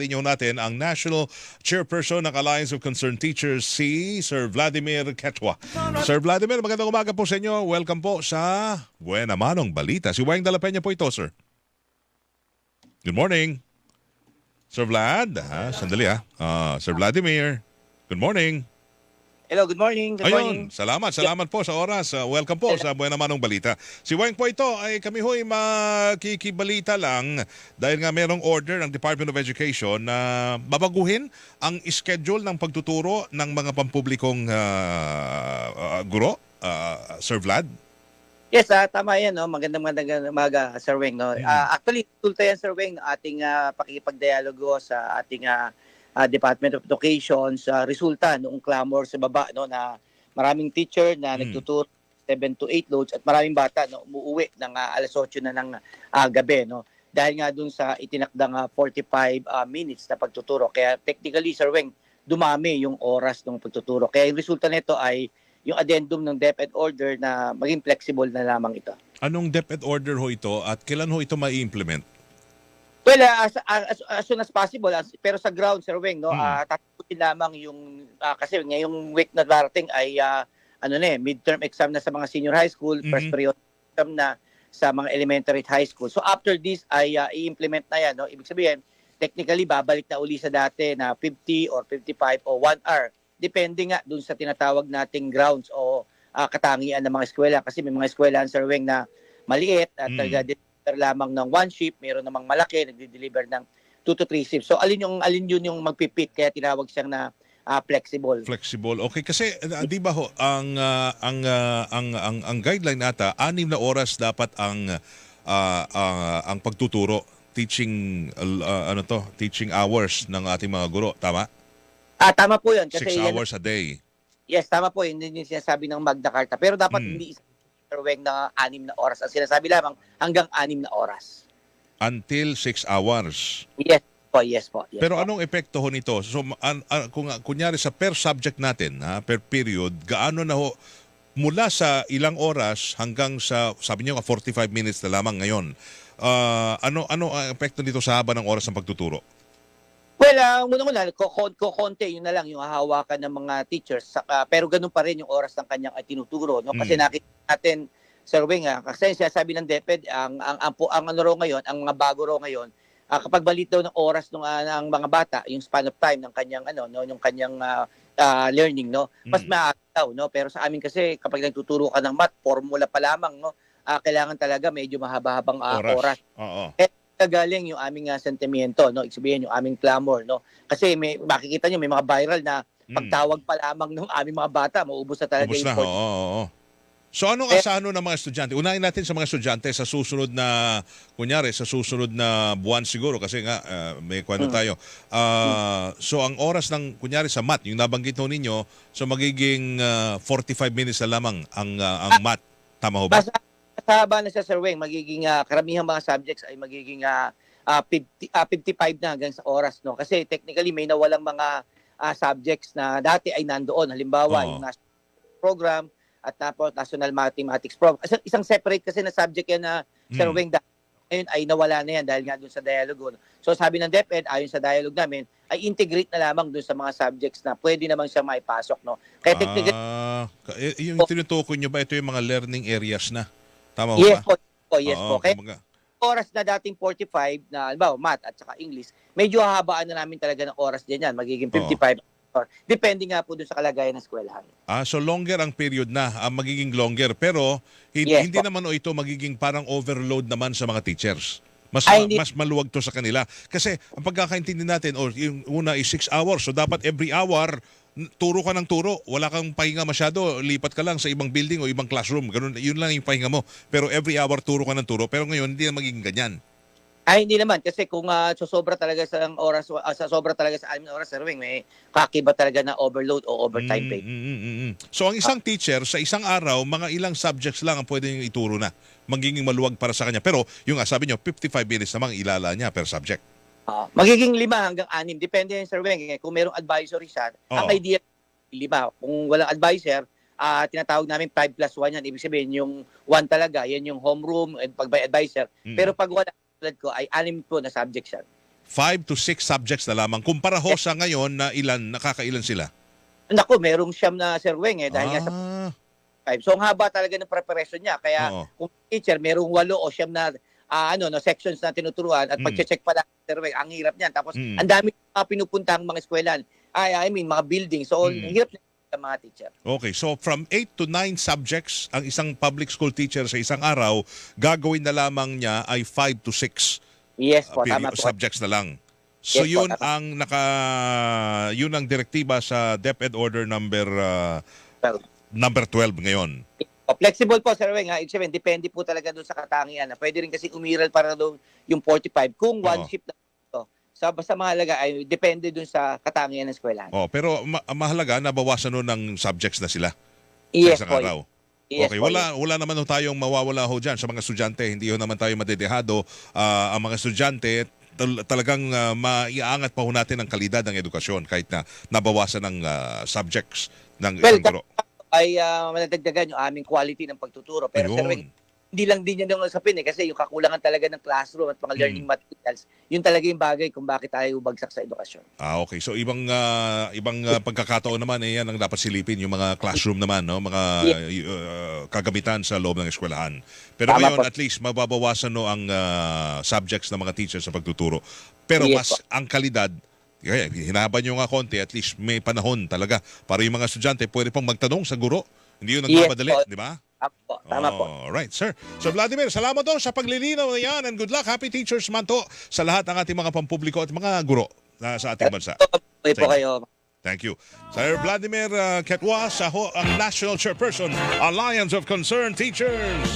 Inyo natin ang National Chairperson ng Alliance of Concerned Teachers, si Sir Vladimir Quechua. Sir Vladimir, magandang umaga po sa inyo. Welcome po sa Buena Manong Balita. Si Wayne Dalapeña po ito, sir. Good morning. Sir Vlad, sandali Sir Vladimir, good morning. Hello, good morning. Good morning. Ayun, salamat po sa oras. Welcome po sa Buena Manong Balita. Si Wayne po ito ay kami ho'y makikibalita lang dahil nga merong order ng Department of Education na babaguhin ang schedule ng pagtuturo ng mga pampublikong guro, Sir Vlad. Yes, tama yan. No? Magandang umaga, Sir Weng. No? Actually, tulta yan, Sir Weng, ating pakikipagdialogo sa ating Department of Education sa resulta noong clamor sa baba, no, na maraming teacher na nagtuturo 7 to 8 loads at maraming bata, no, umuwi ng alas 8 na ng gabi, no, dahil nga dun sa itinakdang 45 minutes na pagtuturo. Kaya technically, Sir Weng, dumami yung oras ng pagtuturo. Kaya yung resulta nito ay yung addendum ng DepEd order na maging flexible na lamang ito. Anong DepEd order ho ito at kailan ho ito ma-implement? Well, as soon as possible, pero sa ground, Sir Weng, no, tatapusin lamang yung, kasi ngayong week na darating ay midterm exam na sa mga senior high school, first period exam na sa mga elementary at high school. So after this ay i-implement na yan. No? Ibig sabihin, technically, babalik na uli sa dati na 50 or 55 o 1 hour. Depende nga dun sa tinatawag nating grounds o katangian ng mga eskwela. Kasi may mga eskwela, Sir Weng, na maliit at lamang ng one shift, meron namang malaki, nagde-deliver ng 2 to 3 shifts. So alin yun yung magpipit, kaya tinawag siyang na flexible. Flexible. Okay, kasi di ba ho ang guideline ata 6 na oras dapat ang pagtuturo, teaching teaching hours ng ating mga guro, tama? Tama po 'yun kasi 6 hours a day. Yes, tama po 'yun, yung sinasabi ng Magna Carta. Pero dapat hindi Weng na 6 na oras. Ang sinasabi lamang hanggang 6 na oras. Until 6 hours. Yes po, yes po. Yes Pero po. anong epekto ho nito? So kung kunyari sa per subject natin, per period, gaano na ho mula sa ilang oras hanggang sa sabi niyo 45 minutes na lamang ngayon. Ano ang epekto nito sa haba ng oras ng pagtuturo? Well, muna konti, yun na lang yung hahawakan ng mga teachers. Pero ganun pa rin yung oras ng kanyang tinuturo. No? Kasi nakita natin, Sir Weng, kasi sinasabi ng DepEd, ang ano raw ngayon, ang mga bago raw ngayon, kapag balit daw ng oras ng mga bata, yung span of time ng kanyang, yung kanyang learning, no? Mas maaga daw, no? Pero sa amin kasi, kapag nagtuturo ka ng math, formula pa lamang, no? Kailangan talaga medyo mahaba-habang oras. Oo. Galing yung aming sentimiento, no? Ibig sabihin yung aming clamor, no? Kasi makikita nyo, may mga viral na pagtawag pa lamang ng aming mga bata, maubos na talaga Ubus yung na, oo. So anong asano ng mga estudyante? Unahin natin sa mga estudyante sa susunod na, kunyari, sa susunod na buwan siguro kasi nga may kwento tayo. So ang oras ng, kunyari sa math, yung nabanggit ho ninyo, so magiging 45 minutes na lamang ang math. Tama ho ba? Sa haba na siya, Sir Weng, magiging karamihang mga subjects ay magiging 55 na hanggang sa oras, no? Kasi technically may nawalang mga subjects na dati ay nandoon. Halimbawa, yung national program at tapos national mathematics program. Isang separate kasi na subject yan na, Sir Weng, ngayon ay nawala na yan dahil nga doon sa dialogue. No? So sabi ng DepEd, ayon sa dialogue namin, ay integrate na lamang doon sa mga subjects na pwede naman siyang maipasok. No? Kaya technically, yung tinutukoy nyo ba ito yung mga learning areas na? Tama ho yes ba? Yes po. Kaya oras na dating 45 na halimbawa math at saka English, medyo hahabaan na namin talaga ng oras din yan. Magiging 55 depende nga po dun sa kalagayan ng eskwelahan. So longer ang period na, magiging longer. Pero hindi naman ito magiging parang overload naman sa mga teachers. Mas maluwag to sa kanila. Kasi ang pagkakaintindi natin, yung una is 6 hours. So dapat every hour, turo ka ng turo. Wala kang pahinga masyado. Lipat ka lang sa ibang building o ibang classroom. Ganun, yun lang yung pahinga mo. Pero every hour, turo ka ng turo. Pero ngayon, hindi na magiging ganyan. Hindi naman. Kasi kung sobra talaga sa oras, sobra talaga sa 6 na oras, Sir Weng, may kakiba talaga na overload o overtime pay. So ang isang teacher, sa isang araw, mga ilang subjects lang ang pwede niyong ituro na. Magiging maluwag para sa kanya. Pero yung sabi niyo, 55 minutes namang ilala niya per subject. Magiging 5 hanggang 6. Depende yan, Sir Weng. Kung merong advisory siya, ang idea 5. Kung walang advisor, tinatawag namin 5+1 yan. Ibig sabihin, yung 1 talaga, yan yung homeroom, pag by advisor. Pero pag wala, tulad ko, ay 6 po na subject siya. 5 to 6 subjects na lamang. Kumpara ho sa ngayon na nakakailan sila? Naku, merong siyam na Sir Weng dahil nga sa 5. So ang haba talaga ng preparation niya. Kaya kung teacher, merong 8 o siyam na sections na tinuturuan at pag-check pa lang, Sir Weng, ang hirap niyan. Tapos ang dami pinupuntang mga eskwelahan. Mga building. So ang hirap ng mga teacher. Okay, so from 8 to 9 subjects, ang isang public school teacher sa isang araw, gagawin na lamang niya ay 5 to 6 Yes po, tama po. subjects na lang. So Yes po, yun yun ang direktiba sa DepEd Order number 12 ngayon. Flexible po, Sir Weng. Ibig sabihin, depende po talaga doon sa katangian. Pwede rin kasi umiral para doon yung 45 kung one shift na ito. So basta mahalaga ay depende doon sa katangian ng eskwelahan. Pero mahalaga na bawasan nun ng subjects na sila Yes sa isang po. araw. Yes, Okay, po, wala naman ho tayong mawawala ho dyan sa mga estudyante. Hindi ho naman tayo madedehado. Ang mga estudyante, talagang maiaangat pa ho natin ang kalidad ng edukasyon kahit na nabawasan ng subjects ng isang guro. Ay manadagdagan yung aming quality ng pagtuturo. Pero Sir Weng, hindi lang din yan yung usapin kasi yung kakulangan talaga ng classroom at mga learning materials, yun talaga yung bagay kung bakit tayo bagsak sa edukasyon. Okay. So ibang pagkakataon naman yan ang dapat silipin, yung mga classroom naman, no, mga kagamitan sa loob ng eskwelahan. Pero ngayon at least mababawasan ang subjects ng mga teachers sa pagtuturo. Pero mas ang kalidad, hinahaban nyo nga konti, at least may panahon talaga para yung mga estudyante pwede pong magtanong sa guro. Hindi yun nagmamadali, di ba? Tama po. Alright, sir. So Vladimir, salamat po sa paglilinaw na yan and good luck. Happy Teachers Month po sa lahat ng ating mga pampubliko at mga guro sa ating bansa. Okay po kayo. Thank you. Sir Vladimir Ketwa, ang National Chairperson, Alliance of Concerned Teachers.